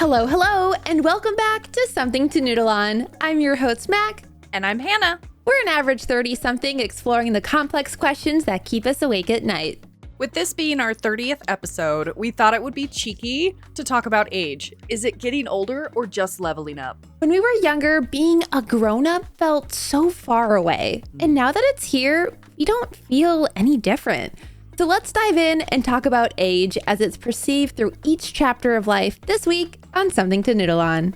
Hello, hello, and welcome back to Something to Noodle On. I'm your host, Mac. And I'm Hannah. We're an average 30-something exploring the complex questions that keep us awake at night. With this being our 30th episode, we thought it would be cheeky to talk about age. Is it getting older or just leveling up? When we were younger, being a grown-up felt so far away. And now that it's here, we don't feel any different. So let's dive in and talk about age as it's perceived through each chapter of life this week on Something to Noodle On.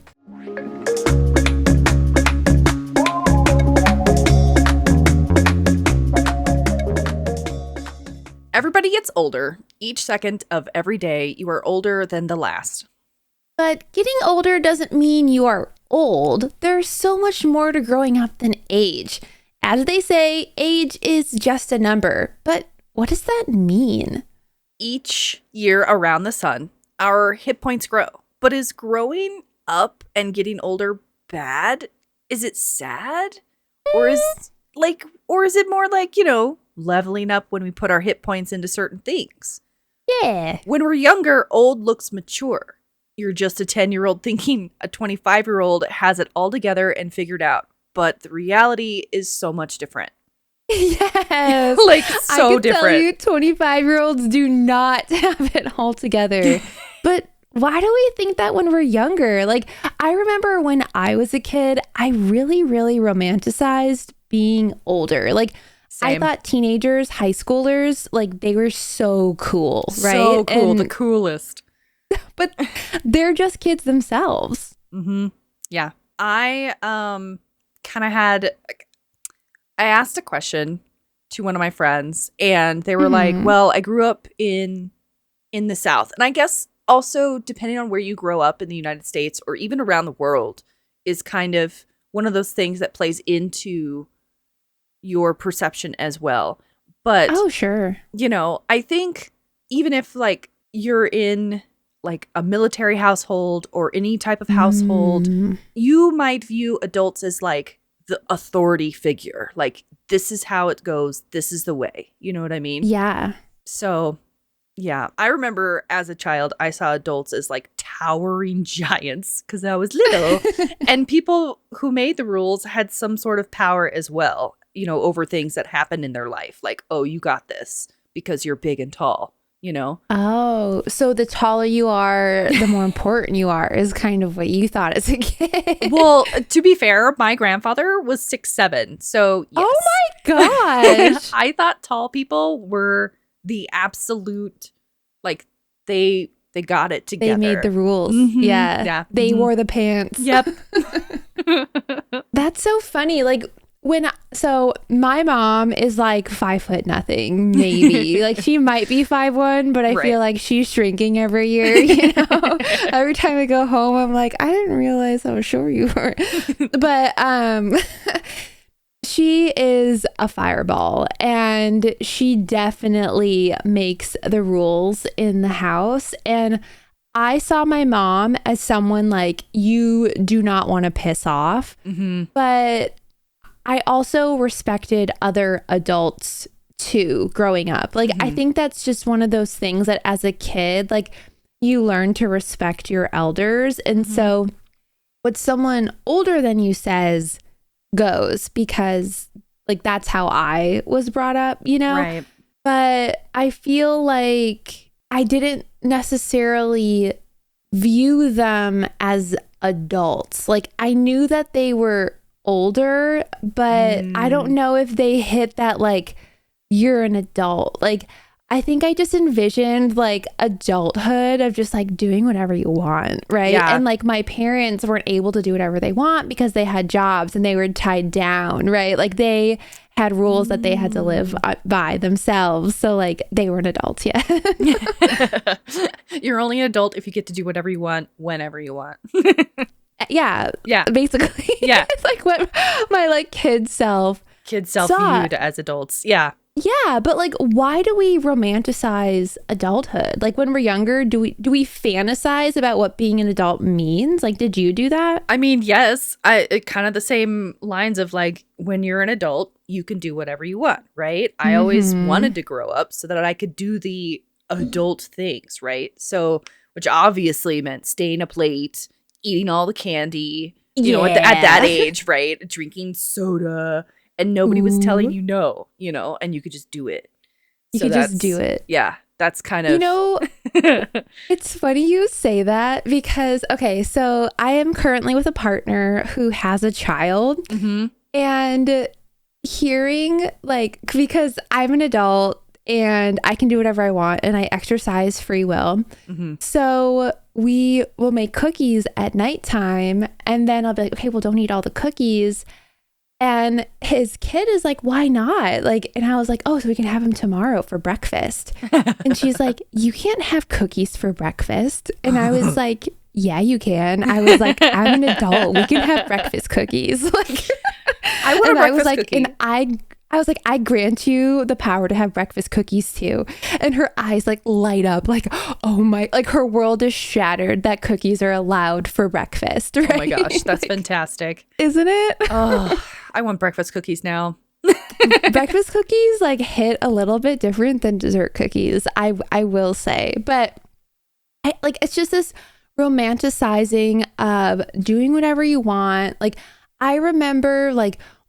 Everybody gets older. Each second of every day, you are older than the last. But getting older doesn't mean you are old. There's so much more to growing up than age. As they say, age is just a number. But what does that mean? Each year around the sun, our hit points grow. But is growing up and getting older bad? Is it sad? Or is it more like, leveling up when we put our hit points into certain things? Yeah. When we're younger, old looks mature. You're just a 10-year-old thinking a 25-year-old has it all together and figured out. But the reality is so much different. Yes. So different. Tell you 25-year-olds do not have it all together. But why do we think that when we're younger? I remember when I was a kid, I really, really romanticized being older. I thought teenagers, high schoolers, they were so cool, right? So cool, the coolest. But they're just kids themselves. Mm-hmm. Yeah. I I asked a question to one of my friends, and they were like, well, I grew up in the South. And I guess also, depending on where you grow up in the United States or even around the world, is kind of one of those things that plays into your perception as well. But oh, sure. I think even if you're in a military household or any type of household, you might view adults as the authority figure. This is how it goes. This is the way. You know what I mean? Yeah. So, yeah. I remember as a child, I saw adults as towering giants because I was little. And people who made the rules had some sort of power as well, over things that happened in their life. Oh, you got this because you're big and tall. Oh, so the taller you are, the more important you are is kind of what you thought as a kid. Well, to be fair, my grandfather was 6'7". So, yes. Oh my gosh. I thought tall people were the absolute, they got it together. They made the rules. Mm-hmm. Yeah. They wore the pants. Yep. That's so funny. So my mom is 5 foot nothing, maybe. She might be 5'1", but I feel like she's shrinking every year, Every time I go home, I'm like, I didn't realize how short you were. But she is a fireball, and she definitely makes the rules in the house. And I saw my mom as someone you do not want to piss off, but I also respected other adults too growing up. I think that's just one of those things that as a kid, you learn to respect your elders. And so what someone older than you says goes, because that's how I was brought up, Right. But I feel like I didn't necessarily view them as adults. I knew that they were older, but I don't know if they hit that you're an adult. I think I just envisioned adulthood of just doing whatever you want, right? Yeah. And my parents weren't able to do whatever they want because they had jobs and they were tied down, right? They had rules that they had to live by themselves. So they weren't adults yet. You're only an adult if you get to do whatever you want, whenever you want. Yeah. Basically. Yeah. It's what my kid self viewed as adults. Yeah. Yeah, but why do we romanticize adulthood? When we're younger, do we fantasize about what being an adult means? Did you do that? I mean, yes. It kind of the same lines of when you're an adult, you can do whatever you want, right? I always wanted to grow up so that I could do the adult things, right? So which obviously meant staying up late, eating all the candy, at that age, right? Drinking soda, and nobody was telling you no, and you could just do it. You could just do it. Yeah, that's kind of... It's funny you say that because, okay, so I am currently with a partner who has a child. Mm-hmm. And hearing, because I'm an adult and I can do whatever I want and I exercise free will. Mm-hmm. So we will make cookies at nighttime and then I'll be like, okay, well, don't eat all the cookies. And his kid is like, why not? And I was like, oh, so we can have them tomorrow for breakfast. And she's like, you can't have cookies for breakfast. And I was like, yeah, you can. I was like, I'm an adult. We can have breakfast cookies. I want a breakfast cookie. And I was like, I grant you the power to have breakfast cookies too. And her eyes light up oh my, her world is shattered that cookies are allowed for breakfast. Right? Oh my gosh, that's fantastic. Isn't it? Oh, I want breakfast cookies now. Breakfast cookies hit a little bit different than dessert cookies, I will say. But it's just this romanticizing of doing whatever you want. I remember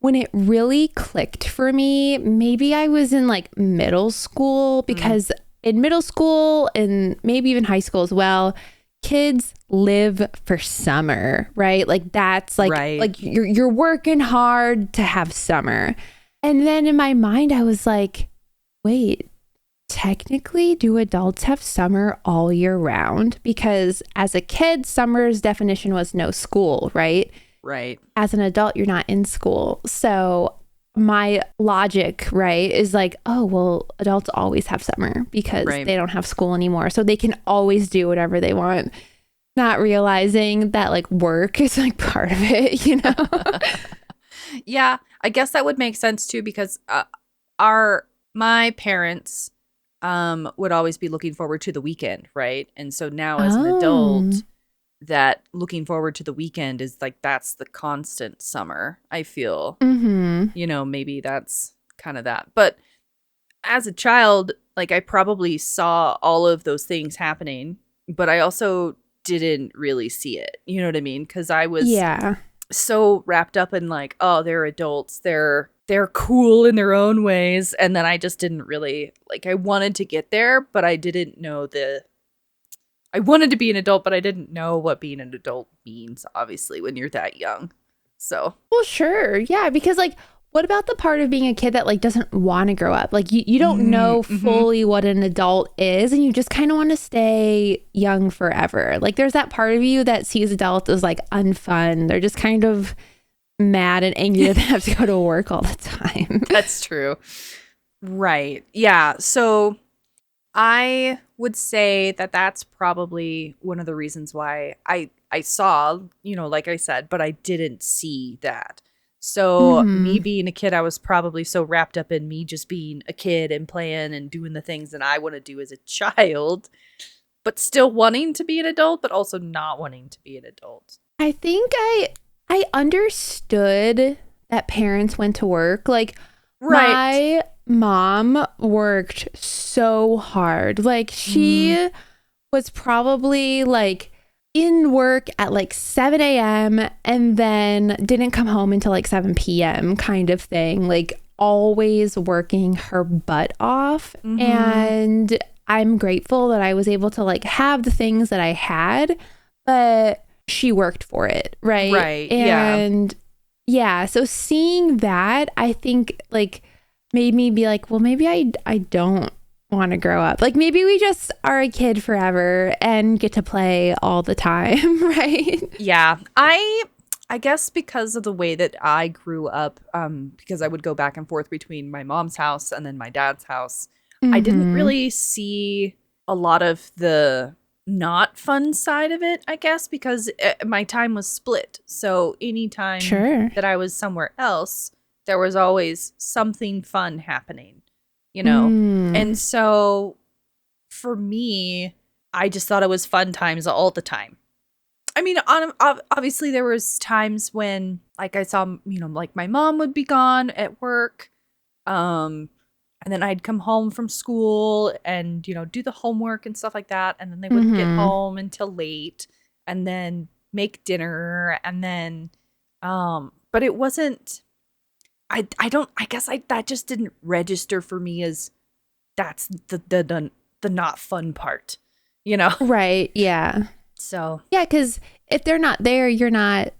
when it really clicked for me, maybe I was in middle school, because in middle school and maybe even high school as well, kids live for summer, right? That's right. You're working hard to have summer. And then in my mind, I was like, wait, technically, do adults have summer all year round? Because as a kid, summer's definition was no school, right? Right. As an adult, you're not in school. So my logic, right, is oh, well, adults always have summer because they don't have school anymore. So they can always do whatever they want. Not realizing that work is part of it, Yeah, I guess that would make sense too, because my parents would always be looking forward to the weekend, right? And so now as an adult, that looking forward to the weekend is that's the constant summer, I feel. Mm-hmm. Maybe that's kind of that. But as a child, I probably saw all of those things happening, but I also didn't really see it. You know what I mean? Because I was so wrapped up in oh, they're adults. They're cool in their own ways. And then I just didn't really I wanted to get there, but I didn't know I wanted to be an adult, but I didn't know what being an adult means, obviously, when you're that young. So. Well, sure. Yeah. Because what about the part of being a kid that doesn't want to grow up? You don't know fully what an adult is, and you just kind of want to stay young forever. There's that part of you that sees adults as unfun. They're just kind of mad and angry that they have to go to work all the time. That's true. Right. Yeah. So I would say that that's probably one of the reasons why I saw, like I said, but I didn't see that. So me being a kid, I was probably so wrapped up in me just being a kid and playing and doing the things that I want to do as a child, but still wanting to be an adult, but also not wanting to be an adult. I think I understood that parents went to work. My mom worked so hard. She was probably in work at 7 a.m. and then didn't come home until 7 p.m. kind of thing. Always working her butt off. And I'm grateful that I was able to have the things that I had, but she worked for it. Right. Right. And yeah. So seeing that, I think made me be well, maybe I don't want to grow up. Maybe we just are a kid forever and get to play all the time, right? Yeah. I guess because of the way that I grew up, because I would go back and forth between my mom's house and then my dad's house, I didn't really see a lot of the not fun side of it, I guess, because my time was split. So anytime that I was somewhere else, there was always something fun happening. And so for me, I just thought it was fun times all the time. I mean, obviously there was times when I saw, my mom would be gone at work. And then I'd come home from school and, do the homework and stuff like that. And then they wouldn't get home until late and then make dinner. And then, but it wasn't, I guess that just didn't register for me as that's the not fun part, Right. Yeah. So. Yeah. Because if they're not there, you're not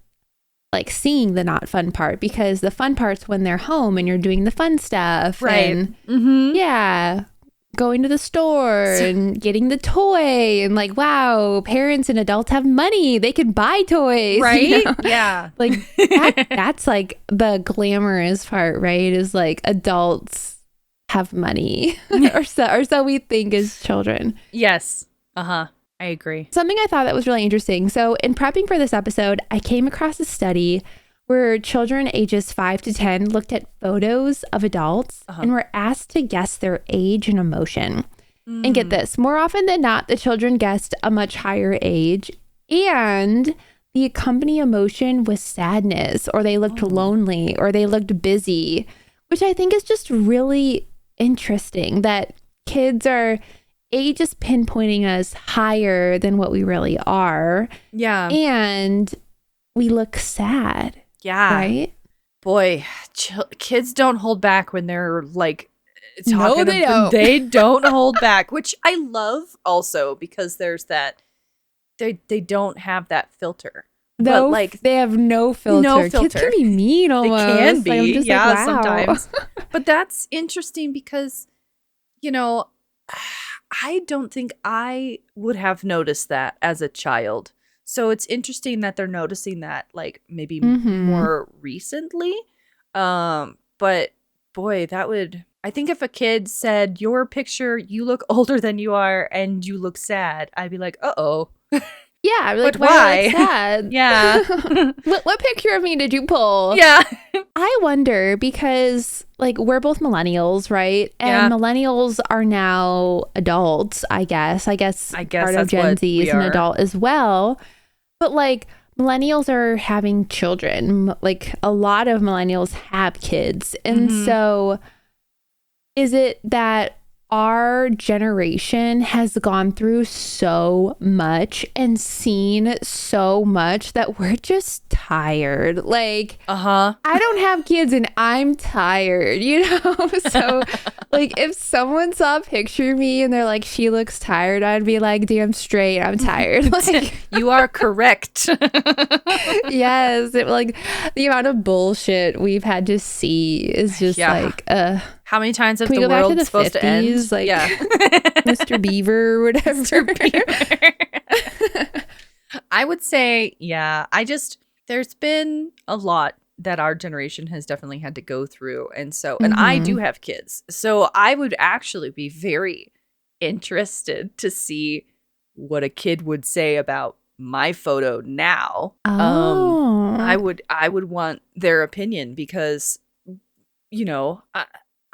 like seeing the not fun part, because the fun part's when they're home and you're doing the fun stuff. Right. And yeah, going to the store and getting the toy and like, wow, parents and adults have money. They can buy toys. Right. Yeah. Like that's like the glamorous part, right? Is like adults have money or so we think as children. Yes. Uh-huh. I agree. Something I thought that was really interesting. So in prepping for this episode, I came across a study where children ages 5 to 10 looked at photos of adults and were asked to guess their age and emotion. And get this, more often than not, the children guessed a much higher age, and the accompanying emotion was sadness, or they looked lonely, or they looked busy, which I think is just really interesting that kids are just pinpointing us higher than what we really are. Yeah. And we look sad. Yeah. Right? Boy, kids don't hold back when they're like talking. No, they don't. They don't hold back, which I love also, because there's that they don't have that filter. Though, but like they have no filter. No filter. Kids can be mean almost. They can be. Like, I'm just yeah, like, wow. sometimes. But that's interesting because, I don't think I would have noticed that as a child. So it's interesting that they're noticing that like maybe more recently. But boy, I think if a kid said, your picture, you look older than you are and you look sad, I'd be like, uh-oh. Yeah, I'd be like, But why? Sad? Yeah. What picture of me did you pull? Yeah. I wonder because like we're both millennials, right? And millennials are now adults, I guess. I guess part of Gen Z is an adult as well. But like millennials are having children. Like a lot of millennials have kids. And so is it that our generation has gone through so much and seen so much that we're just tired? Like, I don't have kids and I'm tired, So, like, if someone saw a picture of me and they're like, she looks tired, I'd be like, damn straight, I'm tired. Like, you are correct. Yes, like the amount of bullshit we've had to see is just like, how many times have the world supposed 50s, to end? Like, yeah. Mr. Beaver or whatever. Mr. Beaver. I would say, there's been a lot that our generation has definitely had to go through. And so, and I do have kids. So I would actually be very interested to see what a kid would say about my photo now. I would want their opinion because,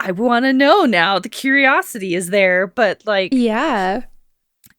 I want to know now. The curiosity is there, but like, yeah,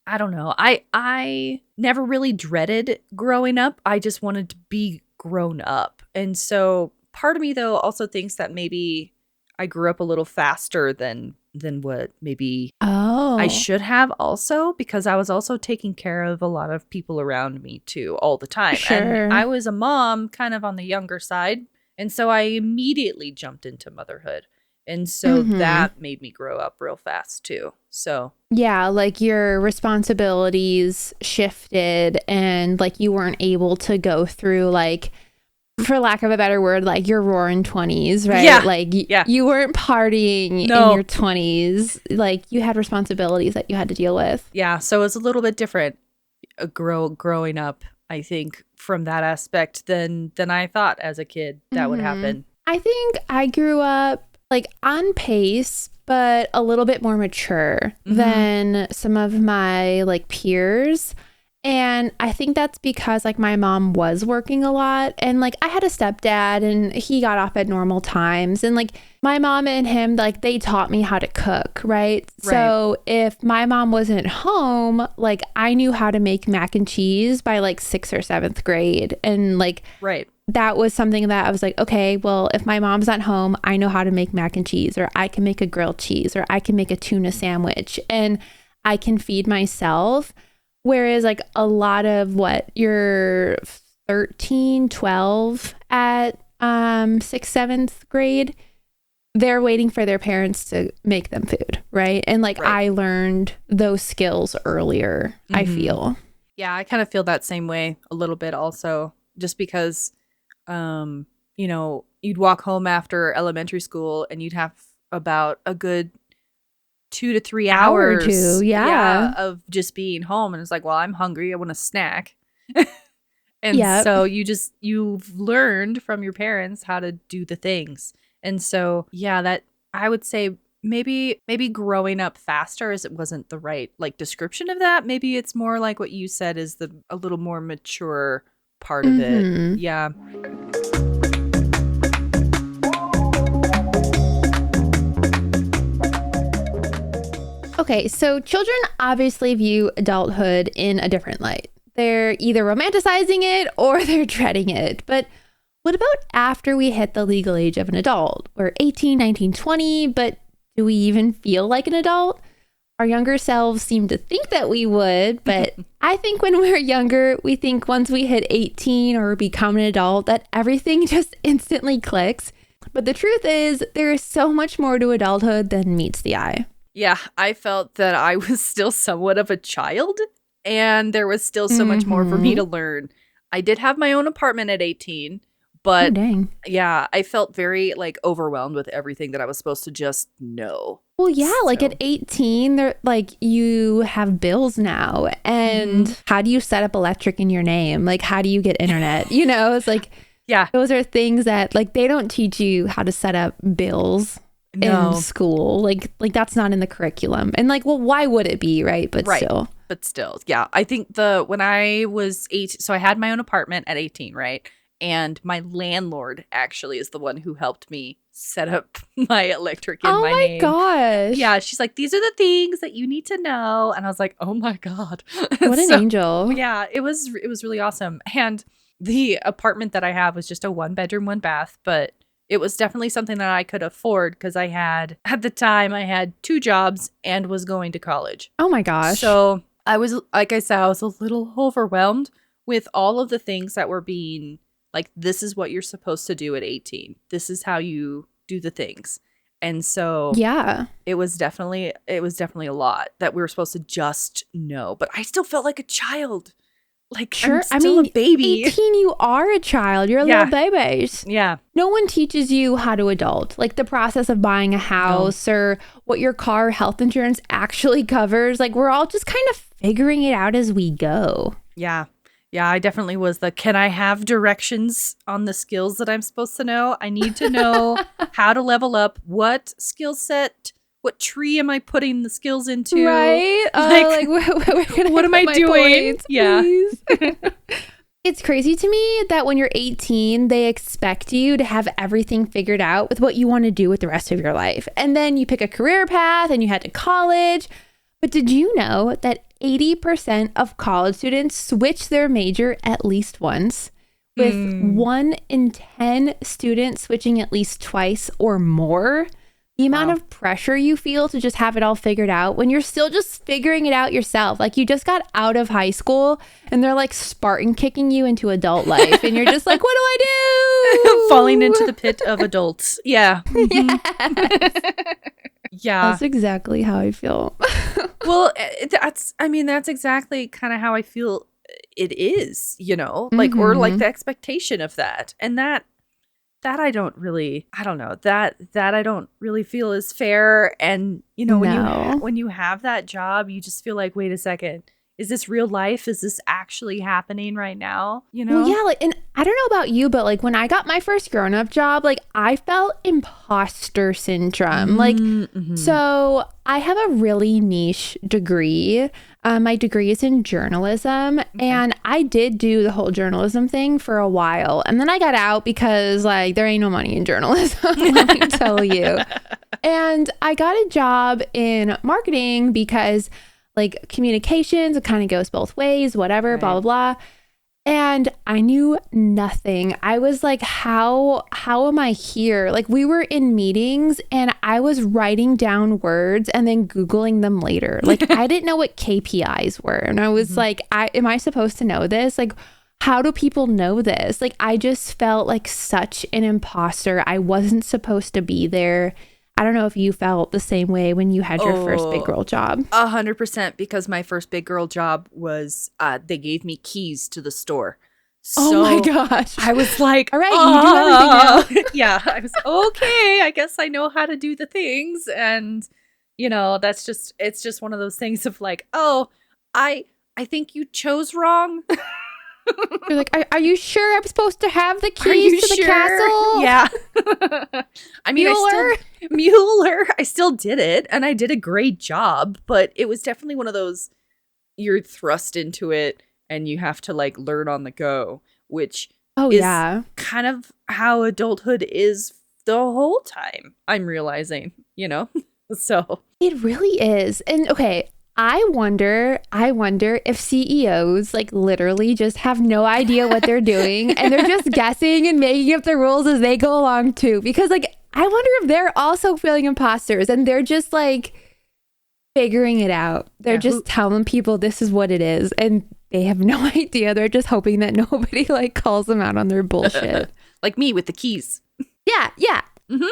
I don't know. I never really dreaded growing up. I just wanted to be grown up. And so part of me though also thinks that maybe I grew up a little faster than what maybe I should have also, because I was also taking care of a lot of people around me too all the time. Sure. And I was a mom kind of on the younger side. And so I immediately jumped into motherhood. And so that made me grow up real fast too. So yeah, like your responsibilities shifted and like you weren't able to go through like, for lack of a better word, like your roaring 20s, right? Yeah. Like you weren't partying in your 20s. Like you had responsibilities that you had to deal with. Yeah. So it was a little bit different growing up, I think, from that aspect than I thought as a kid that would happen. I think I grew up like on pace, but a little bit more mature than some of my like peers. And I think that's because like my mom was working a lot, and like I had a stepdad and he got off at normal times, and like my mom and him, like they taught me how to cook, right? So if my mom wasn't home, like I knew how to make mac and cheese by like 6th or 7th grade. And like that was something that I was like, okay, well, if my mom's not home, I know how to make mac and cheese, or I can make a grilled cheese, or I can make a tuna sandwich, and I can feed myself. Whereas like a lot of what you're 13, 12 at 6th, 7th grade, they're waiting for their parents to make them food, right? And like I learned those skills earlier, I feel. Yeah, I kind of feel that same way a little bit also, just because, you know, you'd walk home after elementary school and you'd have about a good 2 to 3 hours or two, of just being home, and it's like, well, I'm hungry, I want a snack. And so you've learned from your parents how to do the things. And so that I would say maybe growing up faster is it wasn't the right like description of that. Maybe it's more like what you said is a little more mature part of it. Yeah. Okay, so children obviously view adulthood in a different light. They're either romanticizing it or they're dreading it. But what about after we hit the legal age of an adult? We're 18, 19, 20, but do we even feel like an adult? Our younger selves seem to think that we would, but I think when we're younger, we think once we hit 18 or become an adult that everything just instantly clicks. But the truth is, there is so much more to adulthood than meets the eye. Yeah, I felt that I was still somewhat of a child, and there was still so much more for me to learn. I did have my own apartment at 18, but yeah, I felt very like overwhelmed with everything that I was supposed to just know. Well, yeah, like at 18, they're like you have bills now, and how do you set up electric in your name? Like, how do you get internet? You know, it's like, those are things that like they don't teach you how to set up bills. In school, like that's not in the curriculum, and like, well, why would it be, right? But still, yeah. I think when I was 18, so I had my own apartment at 18, right? And my landlord actually is the one who helped me set up my electric in my name. Oh my gosh! Yeah, she's like, these are the things that you need to know, and I was like, oh my god, what an angel! Yeah, it was really awesome, and the apartment that I have was just a 1-bedroom, 1-bath, but it was definitely something that I could afford because at the time, I had 2 jobs and was going to college. Oh my gosh. So I was, like I said, I was a little overwhelmed with all of the things that were being like, this is what you're supposed to do at 18. This is how you do the things. And so it was definitely a lot that we were supposed to just know. But I still felt like a child. Like, sure, I'm still a baby. 18, you are a child. You're a little baby. Yeah. No one teaches you how to adult. Like the process of buying a house or what your car health insurance actually covers. Like we're all just kind of figuring it out as we go. Yeah. Yeah, I definitely was can I have directions on the skills that I'm supposed to know? I need to know how to level up, what skill set, what tree am I putting the skills into? Right? What am I doing? Points, It's crazy to me that when you're 18, they expect you to have everything figured out with what you want to do with the rest of your life. And then you pick a career path and you head to college. But did you know that 80% of college students switch their major at least once, with 1 in 10 students switching at least twice or more? The amount of pressure you feel to just have it all figured out when you're still just figuring it out yourself. Like you just got out of high school and they're like Spartan kicking you into adult life. And you're just like, what do I do? Falling into the pit of adults. Yeah. Yes. Yeah. That's exactly how I feel. Well, that's exactly kind of how I feel it is, you know, like, or like the expectation of that. And that I don't really feel is fair. And, you know, when you have that job, you just feel like, wait a second, is this real life? Is this actually happening right now? You know? Well, yeah, like, and I don't know about you, but like when I got my first grown-up job, like I felt imposter syndrome. Like, so I have a really niche degree. My degree is in journalism, and I did do the whole journalism thing for a while. And then I got out because like there ain't no money in journalism, let me tell you. And I got a job in marketing because like communications, it kind of goes both ways, whatever, blah, blah, blah. And I knew nothing. I was like, how am I here? Like we were in meetings and I was writing down words and then Googling them later. Like I didn't know what KPIs were. And I was like, am I supposed to know this? Like, how do people know this? Like, I just felt like such an imposter. I wasn't supposed to be there. I don't know if you felt the same way when you had your first big girl job. 100%, because my first big girl job was they gave me keys to the store. So oh my gosh. I was like, all right, you do everything now. Yeah, I was okay. I guess I know how to do the things. And, you know, it's just one of those things of like, oh, I think you chose wrong. You're like, are you sure I'm supposed to have the keys to the castle? Yeah. I mean, Mueller? I still did it, and I did a great job, but it was definitely one of those, you're thrust into it and you have to like learn on the go, which is kind of how adulthood is the whole time, I'm realizing, you know? So it really is. And okay, I wonder if CEOs like literally just have no idea what they're doing and they're just guessing and making up the rules as they go along too. Because like, I wonder if they're also feeling imposters and they're just like figuring it out. They're just telling people this is what it is and they have no idea. They're just hoping that nobody like calls them out on their bullshit. Like me with the keys. Yeah. Mm-hmm.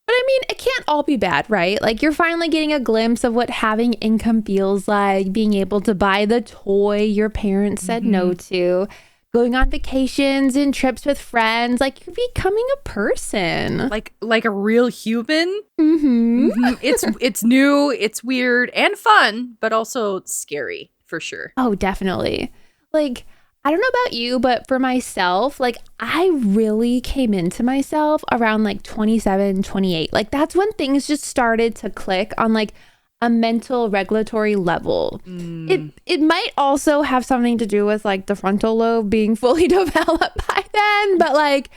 But I mean, it can't all be bad, right? Like you're finally getting a glimpse of what having income feels like, being able to buy the toy your parents said no to, going on vacations and trips with friends. Like you're becoming a person. Like a real human. It's new, it's weird and fun, but also scary for sure. Oh, definitely. Like, I don't know about you, but for myself, like I really came into myself around like 27, 28. Like that's when things just started to click on like a mental regulatory level. It might also have something to do with like the frontal lobe being fully developed by then, but like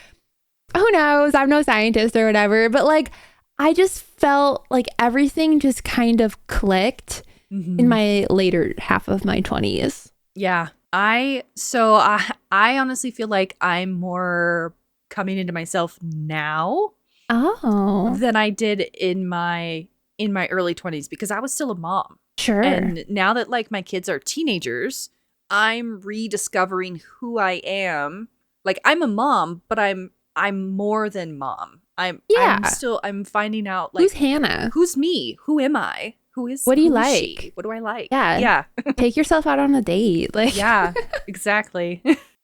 who knows? I'm no scientist or whatever, but like I just felt like everything just kind of clicked in my later half of my 20s. Yeah. I honestly feel like I'm more coming into myself now than I did in my early 20s because I was still a mom. Sure. And now that like my kids are teenagers, I'm rediscovering who I am. Like I'm a mom, but I'm more than mom. I'm finding out like who's Hannah? Who's me? Who am I? What do you like? She? What do I like? Yeah. Take yourself out on a date. Like yeah, exactly.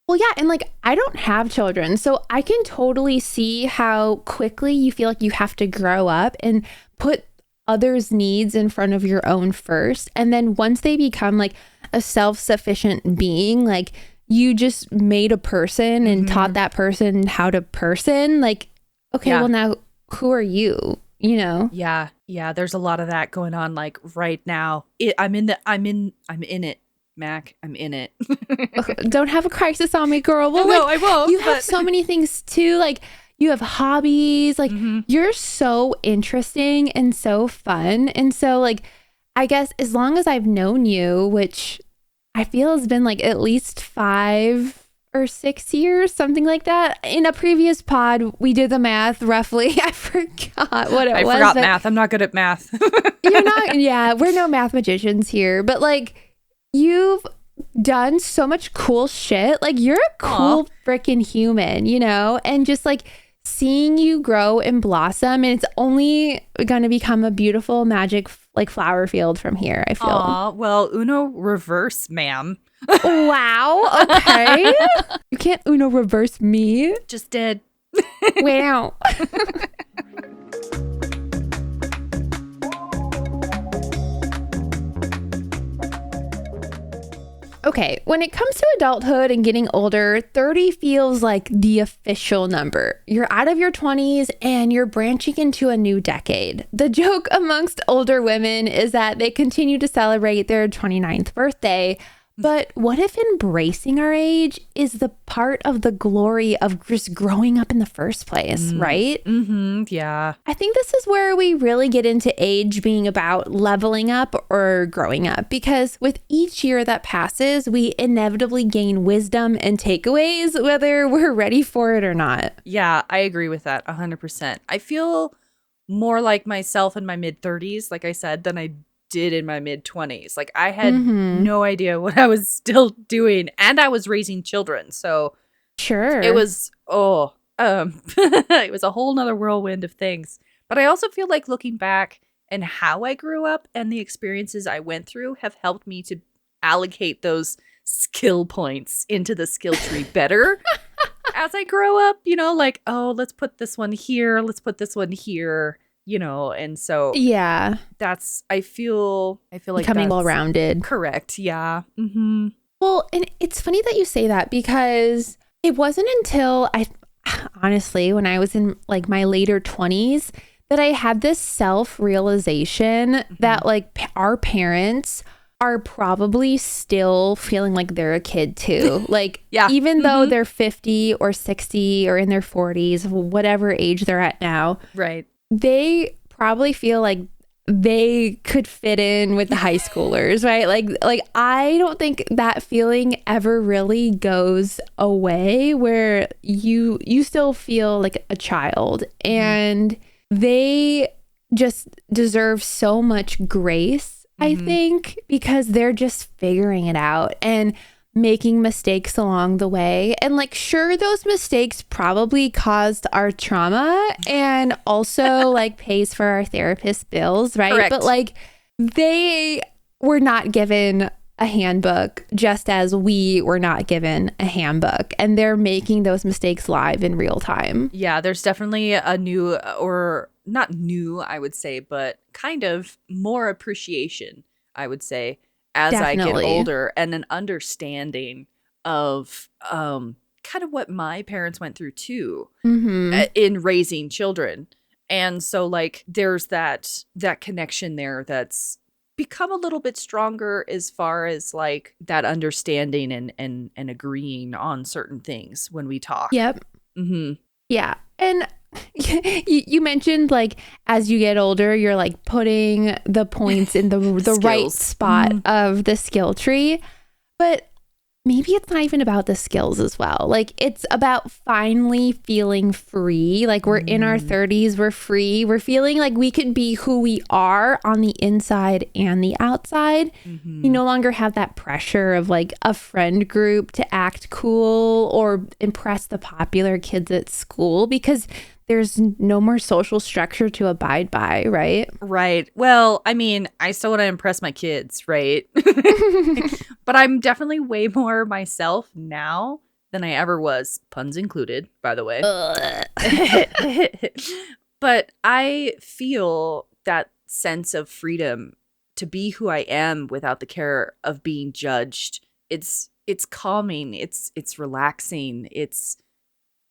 Well, yeah. And like, I don't have children, so I can totally see how quickly you feel like you have to grow up and put others' needs in front of your own first. And then once they become like a self-sufficient being, like you just made a person and taught that person how to person. Like, okay, well now who are you? You know? Yeah. There's a lot of that going on. Like right now, I'm in it, Mac. I'm in it. Don't have a crisis on me, girl. Well, no, like, I won't. You have so many things too. Like you have hobbies. Like you're so interesting and so fun. And so like, I guess as long as I've known you, which I feel has been like at least 5 or 6 years, something like that. In a previous pod, we did the math roughly. I forgot what it was. I forgot math. I'm not good at math. You're not. Yeah, we're no math magicians here. But like, you've done so much cool shit. Like, you're a cool freaking human, you know? And just like seeing you grow and blossom, and it's only going to become a beautiful magic like flower field from here, I feel. Aw, well, Uno reverse, ma'am. Wow. Okay. You can't Uno reverse me. Just did. Wow. Okay, when it comes to adulthood and getting older, 30 feels like the official number. You're out of your 20s and you're branching into a new decade. The joke amongst older women is that they continue to celebrate their 29th birthday. But what if embracing our age is the part of the glory of just growing up in the first place, right? Mm-hmm. Yeah. I think this is where we really get into age being about leveling up or growing up, because with each year that passes, we inevitably gain wisdom and takeaways, whether we're ready for it or not. Yeah, I agree with that 100%. I feel more like myself in my mid 30s, like I said, than I did in my mid 20s. Like I had no idea what I was still doing, and I was raising children. So sure, it was it was a whole nother whirlwind of things. But I also feel like looking back and how I grew up and the experiences I went through have helped me to allocate those skill points into the skill tree better as I grow up, like, oh, let's put this one here, let's put this one here. And so yeah, I feel like becoming well-rounded. Correct. Yeah. Mm-hmm. Well, and it's funny that you say that, because it wasn't until honestly, when I was in like my later 20s that I had this self-realization that like our parents are probably still feeling like they're a kid too. Like, yeah. Even though they're 50 or 60 or in their 40s, whatever age they're at now. Right. They probably feel like they could fit in with the high schoolers, right? Like I don't think that feeling ever really goes away, where you still feel like a child, and they just deserve so much grace, I think, because they're just figuring it out and making mistakes along the way. And like, sure, those mistakes probably caused our trauma and also like pays for our therapist bills, right? Correct. But like, they were not given a handbook, just as we were not given a handbook, and they're making those mistakes live in real time. Yeah, there's definitely a new, or not new, I would say, but kind of more appreciation, I would say, as Definitely. I get older, and an understanding of kind of what my parents went through too in raising children. And so like there's that connection there that's become a little bit stronger, as far as like that understanding and agreeing on certain things when we talk. Yep. Yeah. And you mentioned like as you get older, you're like putting the points in the right spot of the skill tree. But maybe it's not even about the skills as well. Like it's about finally feeling free. Like we're in our 30s, we're free. We're feeling like we can be who we are on the inside and the outside. You no longer have that pressure of like a friend group to act cool or impress the popular kids at school, because there's no more social structure to abide by, right? Right. Well, I mean, I still want to impress my kids, right? But I'm definitely way more myself now than I ever was, puns included, by the way. But I feel that sense of freedom to be who I am without the care of being judged. It's calming, it's relaxing, it's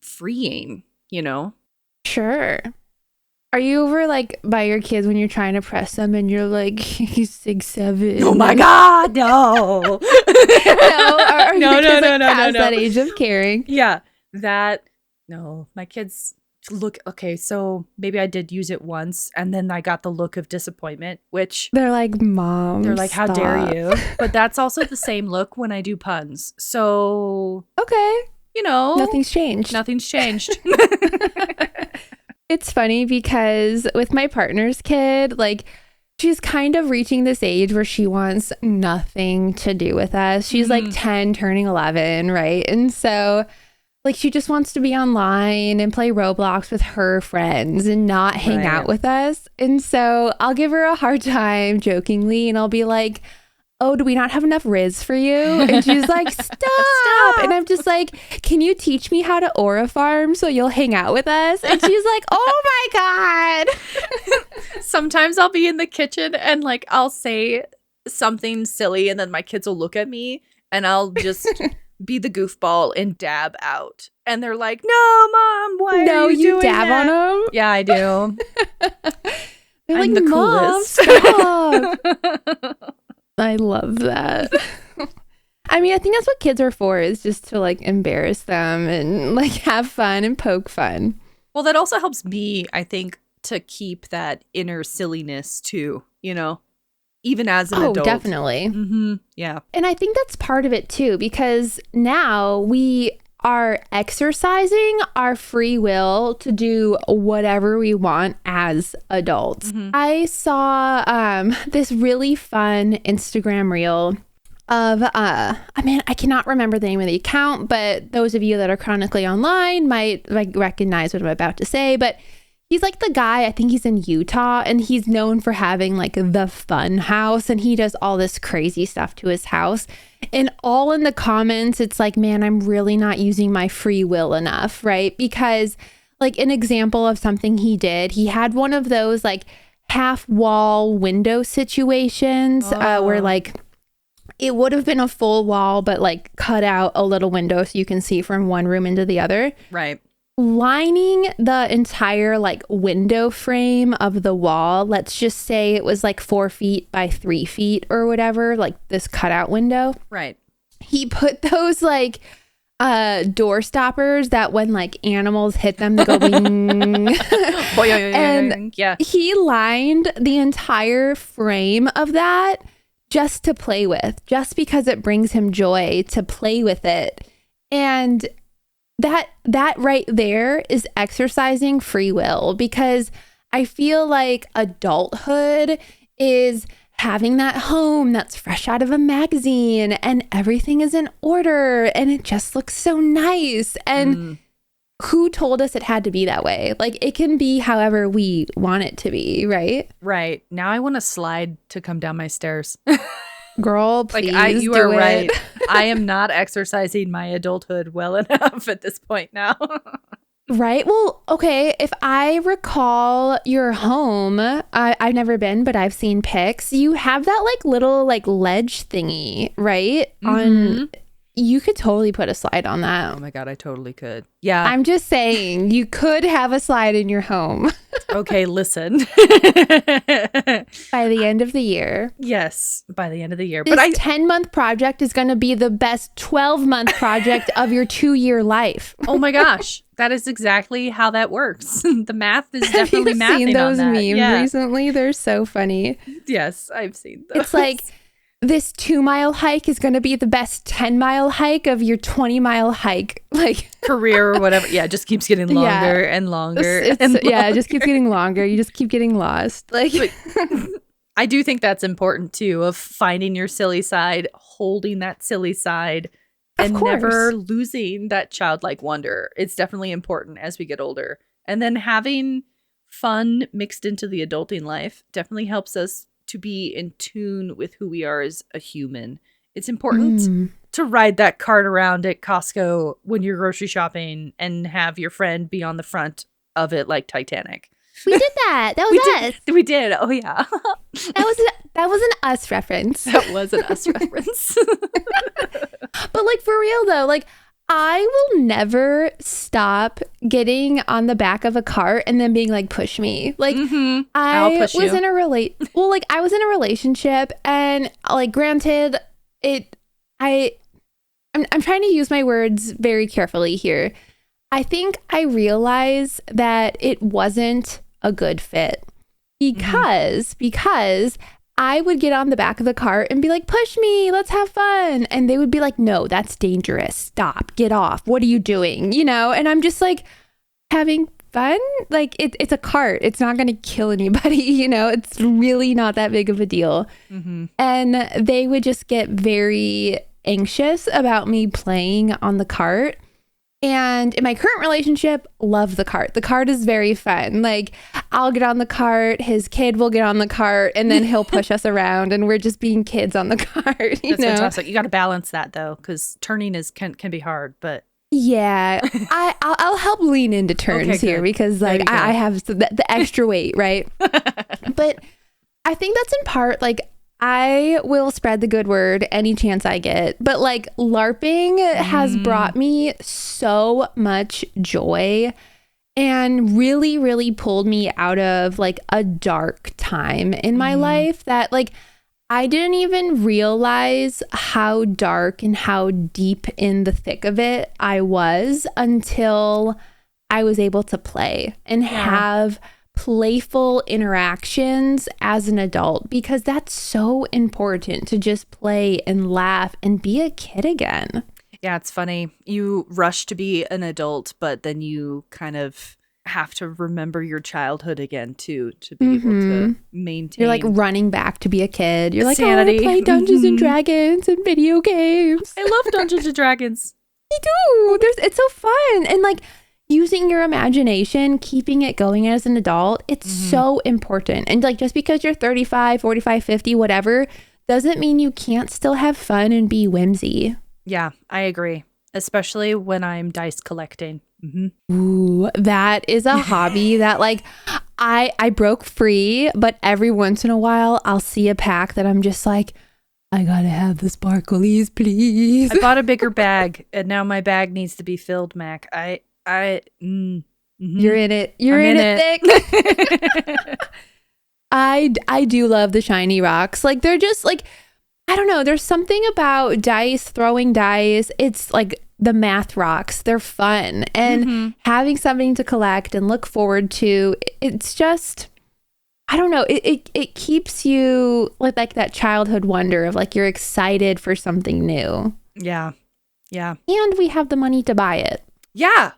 freeing, Sure. Are you over like by your kids when you're trying to press them and you're like, he's 6'7"? Oh my God, no. No, that age of caring. Yeah, no, my kids look, okay, so maybe I did use it once, and then I got the look of disappointment, which they're like, Mom, they're like, stop. How dare you? But that's also the same look when I do puns. So, okay. Nothing's changed. It's funny because with my partner's kid, like she's kind of reaching this age where she wants nothing to do with us. She's like 10 turning 11, right? And so like she just wants to be online and play Roblox with her friends and not hang out with us. And so I'll give her a hard time jokingly, and I'll be like, oh, do we not have enough Riz for you? And she's like, stop. And I'm just like, can you teach me how to aura farm so you'll hang out with us? And she's like, oh my God. Sometimes I'll be in the kitchen and like I'll say something silly, and then my kids will look at me and I'll just be the goofball and dab out. And they're like, "No, Mom, why are you doing dab that?" on them? Yeah, I do. They're I'm like, the Mom, coolest. stop. I love that. I mean, I think that's what kids are for, is just to like embarrass them and like have fun and poke fun. Well, that also helps me, I think, to keep that inner silliness too, you know, even as an adult. Definitely. Mm-hmm. Yeah. And I think that's part of it too, because now we are exercising our free will to do whatever we want as adults. Mm-hmm. I saw this really fun Instagram reel of I cannot remember the name of the account, but those of you that are chronically online might like recognize what I'm about to say. But he's like the guy, I think he's in Utah, and he's known for having like the fun house, and he does all this crazy stuff to his house. And all in the comments, it's like, man, I'm really not using my free will enough, right? Because like an example of something he did, he had one of those like half wall window situations where like it would have been a full wall, but like cut out a little window so you can see from one room into the other. Right. Lining the entire like window frame of the wall, let's just say it was like 4 feet by 3 feet or whatever, like this cutout window. Right. He put those like door stoppers that when like animals hit them, they go bing. And yeah, he lined the entire frame of that just to play with, just because it brings him joy to play with it. And that right there is exercising free will, because I feel like adulthood is having that home that's fresh out of a magazine and everything is in order and it just looks so nice. And who told us it had to be that way? Like, it can be however we want it to be, right? Right. Now I want a slide to come down my stairs. Girl, please you do are it. right. I am not exercising my adulthood well enough at this point now. Right? Well, okay, if I recall your home, I've never been, but I've seen pics. You have that like little like ledge thingy, right? You could totally put a slide on that. Oh my God, I totally could. Yeah. I'm just saying, you could have a slide in your home. Okay, listen. By the end of the year. Yes, by the end of the year. This But 10-month project is going to be the best 12-month project of your 2-year life. Oh my gosh, that is exactly how that works. The math is definitely mathing Have you seen those on that. memes recently? They're so funny. Yes, I've seen those. It's like, this 2-mile hike is going to be the best 10-mile hike of your 20-mile hike, like career or whatever. Yeah, it just keeps getting longer and longer. It just keeps getting longer. You just keep getting lost. Like, I do think that's important too, of finding your silly side, holding that silly side, and never losing that childlike wonder. It's definitely important as we get older. And then having fun mixed into the adulting life definitely helps us to be in tune with who we are as a human. It's important to ride that cart around at Costco when you're grocery shopping and have your friend be on the front of it like Titanic. We did that. That was us. We did. Oh, yeah. That was an us reference. That was an us reference. But like, for real though, like, I will never stop getting on the back of a cart and then being like, push me. Like, I was in a I was in a relationship, and like, granted, I'm trying to use my words very carefully here. I think I realized that it wasn't a good fit because I would get on the back of the cart and be like, push me, let's have fun. And they would be like, no, that's dangerous. Stop, get off. What are you doing? You know? And I'm just like, having fun? Like, it's a cart. It's not going to kill anybody. You know, it's really not that big of a deal. And they would just get very anxious about me playing on the cart. And in my current relationship, love the cart. The cart is very fun. Like, I'll get on the cart, his kid will get on the cart, and then he'll push us around, and we're just being kids on the cart. That's fantastic. You got to balance that though, because turning can be hard. But yeah, I'll help lean into turns here because like I have the extra weight, right? But I think that's in part like I will spread the good word any chance I get. But like LARPing has brought me so much joy and really, really pulled me out of like a dark time in my life that like I didn't even realize how dark and how deep in the thick of it I was until I was able to play and have playful interactions as an adult, because that's so important to just play and laugh and be a kid again. Yeah, it's funny. You rush to be an adult, but then you kind of have to remember your childhood again too, to be able to maintain. You're like running back to be a kid. You're like, sanity. I want to play Dungeons and Dragons and video games. I love Dungeons and Dragons. Me too. It's so fun. And like using your imagination, keeping it going as an adult, it's so important. And like just because you're 35, 45, 50, whatever, doesn't mean you can't still have fun and be whimsy. Yeah, I agree. Especially when I'm dice collecting. Ooh, that is a hobby that like I broke free, but every once in a while I'll see a pack that I'm just like, I gotta have the sparklies, please. I bought a bigger bag and now my bag needs to be filled, Mac. You're in it. You're in it thick. I do love the shiny rocks. Like they're just like, I don't know. There's something about throwing dice. It's like the math rocks. They're fun. And having something to collect and look forward to, it's just, I don't know. It keeps you like that childhood wonder of like you're excited for something new. Yeah. Yeah. And we have the money to buy it. Yeah.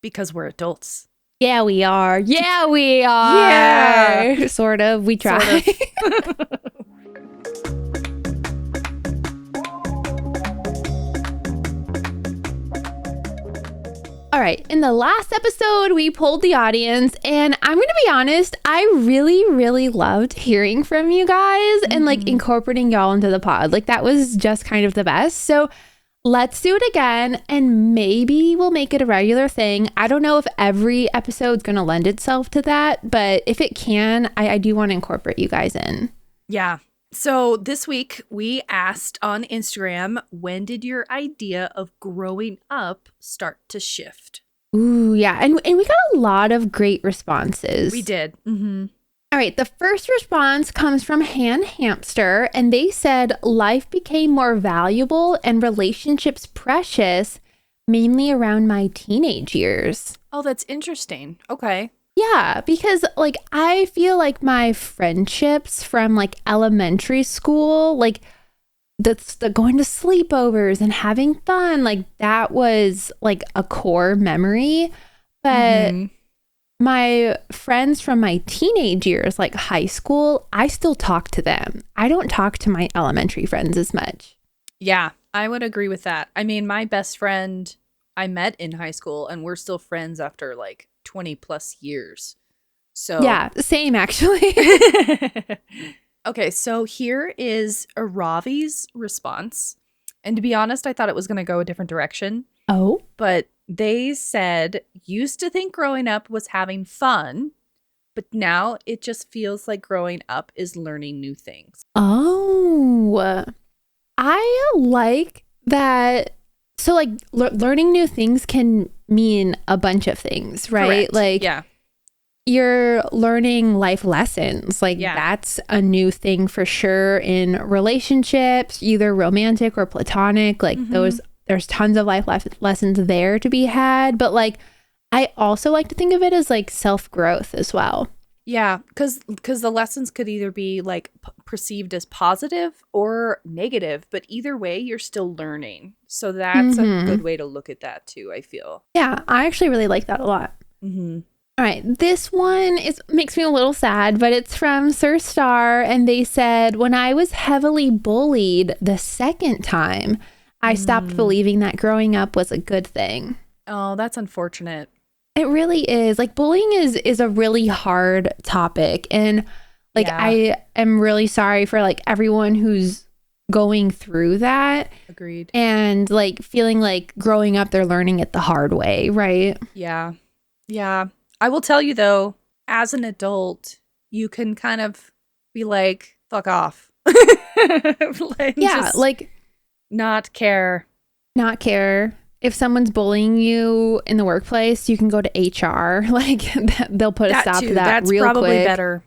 Because we're adults. Yeah, we are. Yeah, we are. Yeah. Sort of. We try. Sort of. All right. In the last episode, we polled the audience, and I'm going to be honest, I really, really loved hearing from you guys and like incorporating y'all into the pod. Like that was just kind of the best. So let's do it again, and maybe we'll make it a regular thing. I don't know if every episode's going to lend itself to that, but if it can, I do want to incorporate you guys in. Yeah. So this week we asked on Instagram, when did your idea of growing up start to shift? Ooh, yeah. And we got a lot of great responses. We did. All right. The first response comes from Han Hamster, and they said life became more valuable and relationships precious, mainly around my teenage years. Oh, that's interesting. Okay. Yeah, because like I feel like my friendships from like elementary school, like the going to sleepovers and having fun, like that was like a core memory. But my friends from my teenage years, like high school, I still talk to them. I don't talk to my elementary friends as much. Yeah, I would agree with that. I mean, my best friend I met in high school, and we're still friends after like 20 plus years. So yeah, same actually. Okay, so here is Ravi's response. And to be honest, I thought it was going to go a different direction. Oh. But they said, used to think growing up was having fun, but now it just feels like growing up is learning new things. Oh, I like that. So like learning new things can mean a bunch of things, right? Correct. Like yeah. You're learning life lessons. Like that's a new thing for sure in relationships, either romantic or platonic. Like there's tons of life lessons there to be had. But like, I also like to think of it as like self-growth as well. Yeah, because the lessons could either be like perceived as positive or negative, but either way, you're still learning. So that's a good way to look at that too, I feel. Yeah, I actually really like that a lot. All right, this one makes me a little sad, but it's from Sir Star, and they said, when I was heavily bullied the second time, I stopped believing that growing up was a good thing. Oh, that's unfortunate. It really is. Like bullying is a really hard topic, and like I am really sorry for like everyone who's going through that. Agreed. And like feeling like growing up they're learning it the hard way, right? Yeah. Yeah. I will tell you though, as an adult, you can kind of be like, fuck off. Yeah, like not care. Not care. If someone's bullying you in the workplace, you can go to HR. Like they'll put a stop to that That's real probably quick. better.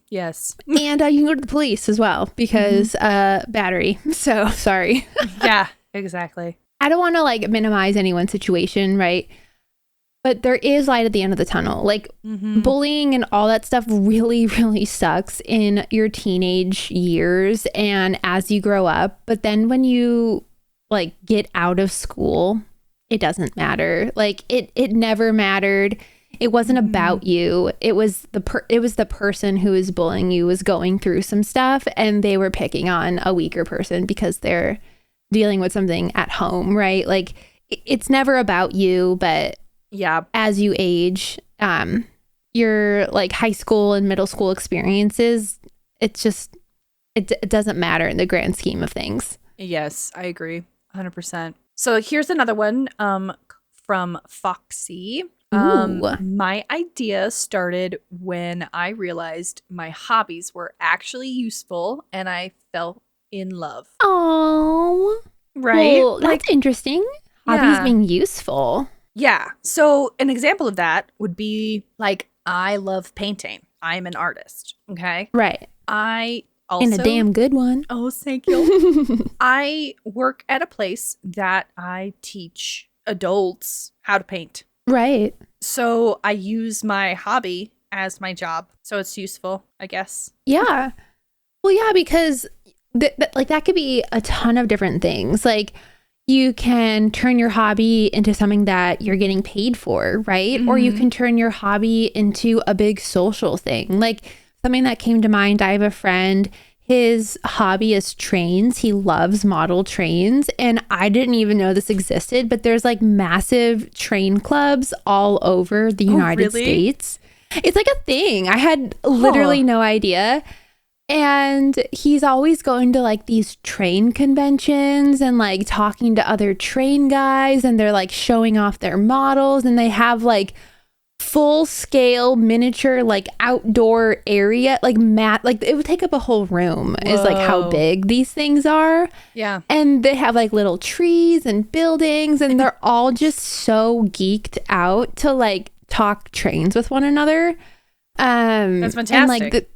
Yes. And you can go to the police as well because battery. So sorry. Yeah, exactly. I don't want to like minimize anyone's situation, right? But there is light at the end of the tunnel. Like bullying and all that stuff really, really sucks in your teenage years and as you grow up. But then when you like get out of school, it doesn't matter. Like it never mattered. It wasn't about you. It was the person who was bullying you was going through some stuff and they were picking on a weaker person because they're dealing with something at home, right? Like it's never about you, but yeah, as you age, your like high school and middle school experiences, it doesn't matter in the grand scheme of things. Yes, I agree. 100%. So here's another one from Foxy. My idea started when I realized my hobbies were actually useful and I fell in love. Oh, right. Well, that's interesting. Hobbies being useful. Yeah. So an example of that would be like, I love painting. I'm an artist. Okay. Right. I also, and a damn good one. Oh, thank you. I work at a place that I teach adults how to paint. Right. So I use my hobby as my job. So it's useful, I guess. Yeah. Well, yeah, because like that could be a ton of different things. Like you can turn your hobby into something that you're getting paid for, right? Or you can turn your hobby into a big social thing. Like something that came to mind, I have a friend, his hobby is trains. He loves model trains. And I didn't even know this existed, but there's like massive train clubs all over the United States. It's like a thing. I had literally no idea. And he's always going to like these train conventions and like talking to other train guys, and they're like showing off their models, and they have like full scale miniature like outdoor area, like like it would take up a whole room. Whoa. Is like how big these things are. Yeah. And they have like little trees and buildings, and they're all just so geeked out to like talk trains with one another. That's fantastic. And like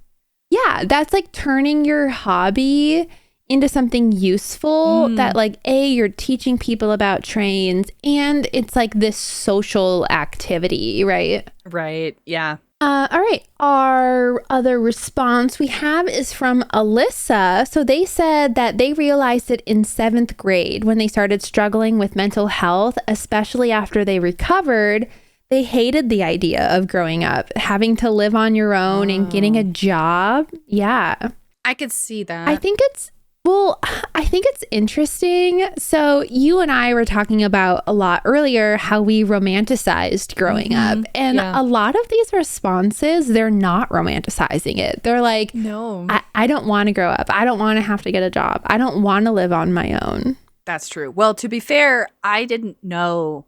yeah, that's like turning your hobby into something useful that like you're teaching people about trains, and it's like this social activity, right? Right. Yeah. All right. Our other response we have is from Alyssa. So they said that they realized it in 7th grade when they started struggling with mental health, especially after they recovered. They hated the idea of growing up, having to live on your own and getting a job. Yeah. I could see that. I think it's interesting. So you and I were talking about a lot earlier how we romanticized growing up. And a lot of these responses, they're not romanticizing it. They're like, no, I don't want to grow up. I don't want to have to get a job. I don't want to live on my own. That's true. Well, to be fair, I didn't know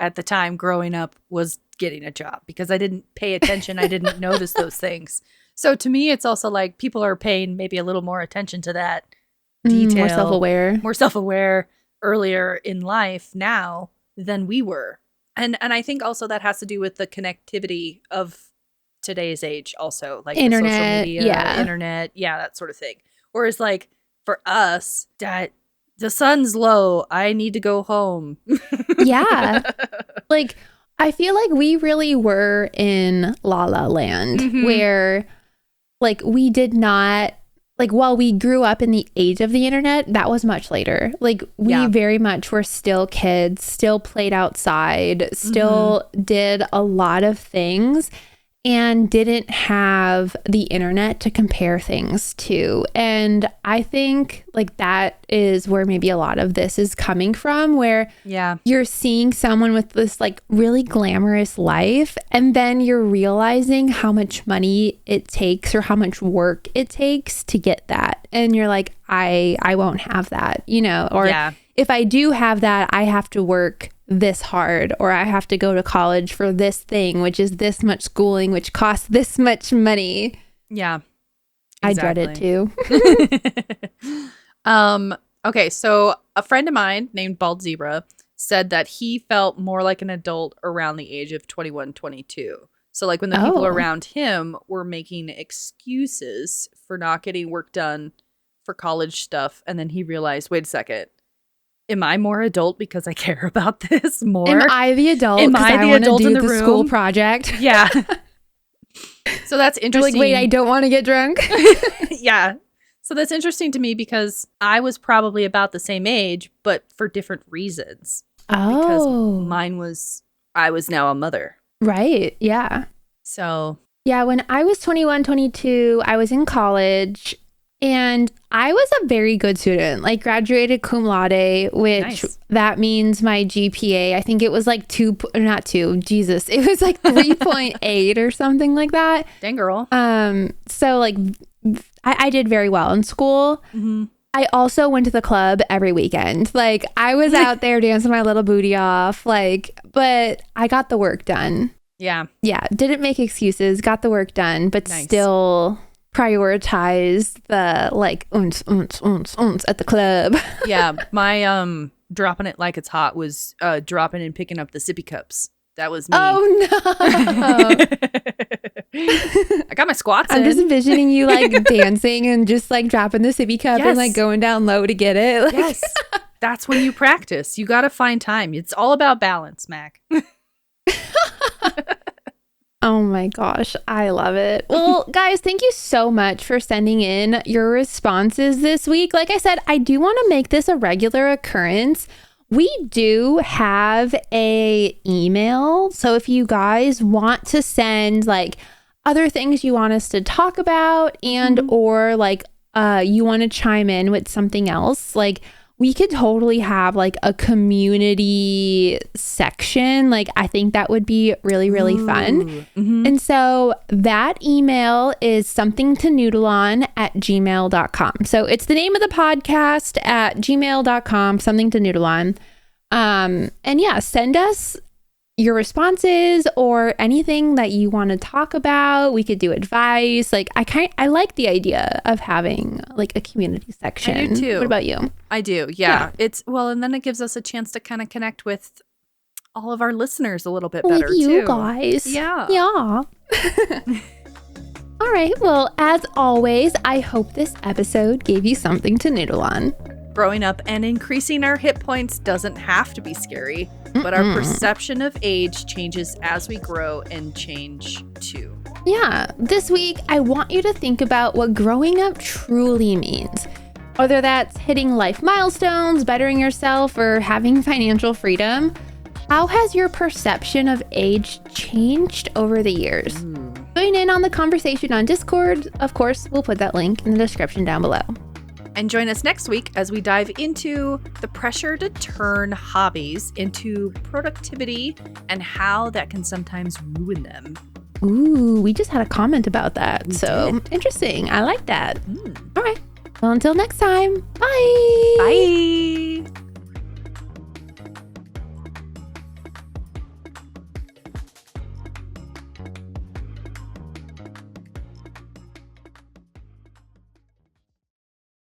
at the time growing up was getting a job because I didn't pay attention. I didn't notice those things. So to me, it's also like people are paying maybe a little more attention to that detail. More self-aware earlier in life now than we were. And I think also that has to do with the connectivity of today's age also. Like internet, the social media, internet, that sort of thing. Whereas like for us, that the sun's low, I need to go home. Yeah. Like, I feel like we really were in La La Land where, like, we did not, like, while we grew up in the age of the internet, that was much later. Like, we very much were still kids, still played outside, still did a lot of things, and didn't have the internet to compare things to. And I think like that is where maybe a lot of this is coming from, where you're seeing someone with this like really glamorous life, and then you're realizing how much money it takes or how much work it takes to get that. And you're like, I won't have that, you know, or if I do have that, I have to work this hard, or I have to go to college for this thing, which is this much schooling, which costs this much money. Yeah. I dread it too. Okay, so a friend of mine named Bald Zebra said that he felt more like an adult around the age of 21, 22. So like when the people around him were making excuses for not getting work done for college stuff, and then he realized, wait a second, am I more adult because I care about this more? Am I the adult? Am I the adult in the room? School project? Yeah. So that's interesting. Like, wait, I don't want to get drunk. Yeah. So that's interesting to me because I was probably about the same age, but for different reasons. Because I was now a mother. Right. Yeah. So. Yeah. When I was 21, 22, I was in college and I was a very good student, like graduated cum laude, which that means my GPA, I think it was like it was like 3.8 or something like that. Dang, girl. So like I did very well in school. Mm-hmm. I also went to the club every weekend. Like I was out there dancing my little booty off, but I got the work done. Yeah. Yeah. Didn't make excuses, got the work done, but still prioritize the at the club. Yeah. My dropping it like it's hot was dropping and picking up the sippy cups. That was me. Oh no. I got my squats I'm in. just envisioning you like dancing and just like dropping the sippy cup and like going down low to get it. Like. Yes. That's when you practice. You got to find time. It's all about balance, Mac. Oh my gosh, I love it. Well, guys, thank you so much for sending in your responses this week. Like I said, I do want to make this a regular occurrence. We do have a email. So if you guys want to send like other things you want us to talk about and or like you want to chime in with something else, like we could totally have like a community section. Like I think that would be really, really fun. Mm-hmm. And so that email is somethingtonoodleon@gmail.com. So it's the name of the podcast at gmail.com, something to noodle on. And yeah, send us your responses or anything that you want to talk about. We could do advice. Like I like the idea of having like a community section. I do too. What about you? I do. Yeah. And then it gives us a chance to kind of connect with all of our listeners a little bit better with you too. Guys. Yeah. Yeah. All right. Well, as always, I hope this episode gave you something to noodle on. Growing up and increasing our hit points doesn't have to be scary, but our perception of age changes as we grow and change too. Yeah. This week, I want you to think about what growing up truly means. Whether that's hitting life milestones, bettering yourself, or having financial freedom, how has your perception of age changed over the years? Join in on the conversation on Discord. Of course, we'll put that link in the description down below. And join us next week as we dive into the pressure to turn hobbies into productivity and how that can sometimes ruin them. Ooh, we just had a comment about that. Interesting. I like that. All right. Well, until next time. Bye. Bye.